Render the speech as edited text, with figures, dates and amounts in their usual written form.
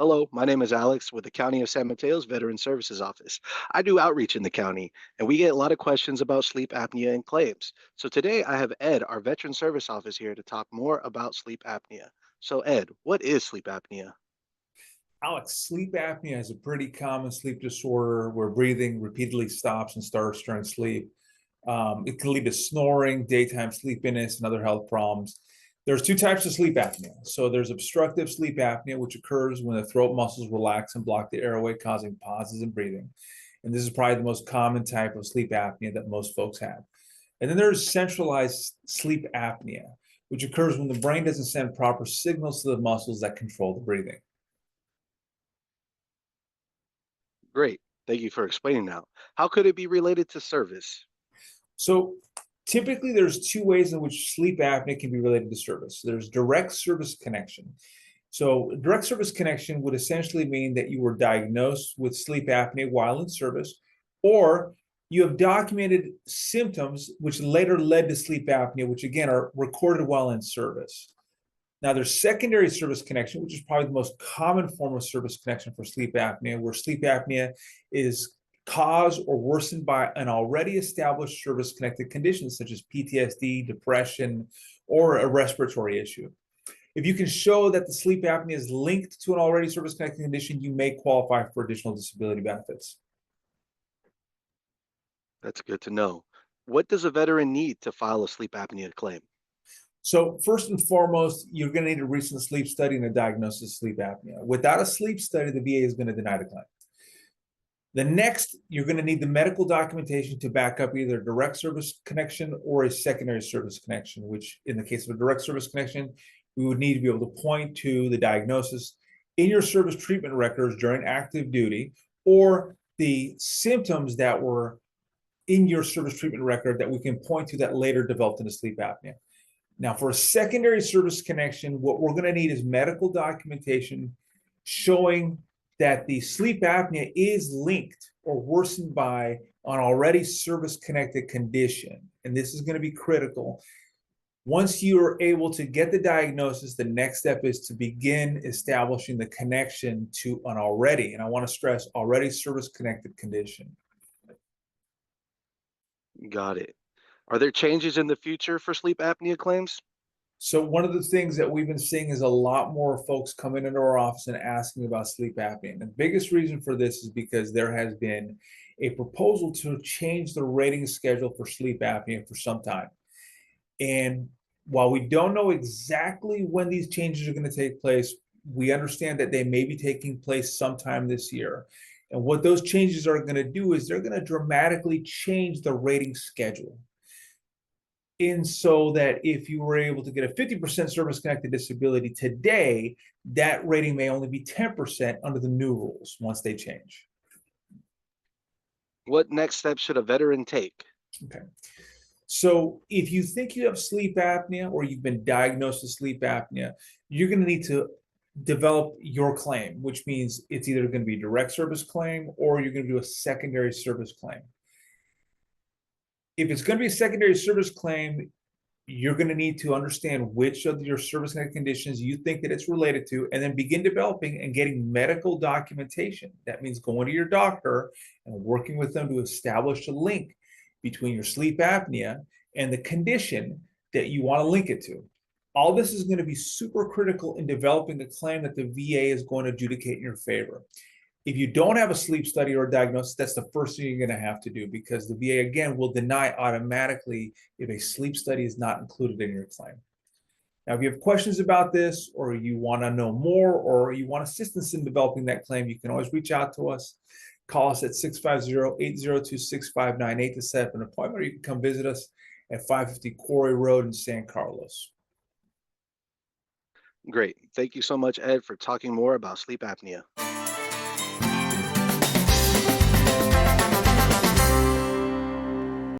Hello, my name is Alex with the County of San Mateo's Veteran Services Office. I do outreach in the county, and we get a lot of questions about sleep apnea and claims. So today I have Ed, our Veteran Service Office, here to talk more about sleep apnea. So, Ed, what is sleep apnea? Alex, sleep apnea is a pretty common sleep disorder where breathing repeatedly stops and starts during sleep. It can lead to snoring, daytime sleepiness, and other health problems. There's two types of sleep apnea. So there's obstructive sleep apnea, which occurs when the throat muscles relax and block the airway, causing pauses in breathing. And this is probably the most common type of sleep apnea that most folks have. And then there's centralized sleep apnea, which occurs when the brain doesn't send proper signals to the muscles that control the breathing. Great. Thank you for explaining now. How could it be related to service? So typically there's two ways in which sleep apnea can be related to service. There's direct service connection. So direct service connection would essentially mean that you were diagnosed with sleep apnea while in service, or you have documented symptoms which later led to sleep apnea, which again are recorded while in service. Now, there's secondary service connection, which is probably the most common form of service connection for sleep apnea, where sleep apnea is caused or worsened by an already established service-connected condition, such as PTSD, depression, or a respiratory issue. If you can show that the sleep apnea is linked to an already service-connected condition, you may qualify for additional disability benefits. That's good to know. What does a veteran need to file a sleep apnea claim? So first and foremost, you're going to need a recent sleep study and a diagnosis of sleep apnea. Without a sleep study, the VA is going to deny the claim. The next, you're going to need the medical documentation to back up either a direct service connection or a secondary service connection, which in the case of a direct service connection, we would need to be able to point to the diagnosis in your service treatment records during active duty or the symptoms that were in your service treatment record that we can point to that later developed into sleep apnea. Now, for a secondary service connection, what we're going to need is medical documentation showing that the sleep apnea is linked or worsened by an already service-connected condition. And this is going to be critical. Once you are able to get the diagnosis, the next step is to begin establishing the connection to an already, and I want to stress, already service-connected condition. Got it. Are there changes in the future for sleep apnea claims? So one of the things that we've been seeing is a lot more folks coming into our office and asking about sleep apnea. And the biggest reason for this is because there has been a proposal to change the rating schedule for sleep apnea for some time. And while we don't know exactly when these changes are going to take place, we understand that they may be taking place sometime this year. And what those changes are going to do is they're going to dramatically change the rating schedule. And so that if you were able to get a 50% service-connected disability today, that rating may only be 10% under the new rules once they change. What next steps should a veteran take? Okay. So if you think you have sleep apnea or you've been diagnosed with sleep apnea, you're going to need to develop your claim, which means it's either going to be a direct service claim or you're going to do a secondary service claim. If it's going to be a secondary service claim, you're going to need to understand which of your service connected conditions you think that it's related to, and then begin developing and getting medical documentation. That means going to your doctor and working with them to establish a link between your sleep apnea and the condition that you want to link it to. All this is going to be super critical in developing the claim that the VA is going to adjudicate in your favor. If you don't have a sleep study or a diagnosis, that's the first thing you're going to have to do, because the VA, again, will deny automatically if a sleep study is not included in your claim. Now, if you have questions about this, or you want to know more, or you want assistance in developing that claim, you can always reach out to us. Call us at 650-802-6598 to set up an appointment, or you can come visit us at 550 Quarry Road in San Carlos. Great. Thank you so much, Ed, for talking more about sleep apnea.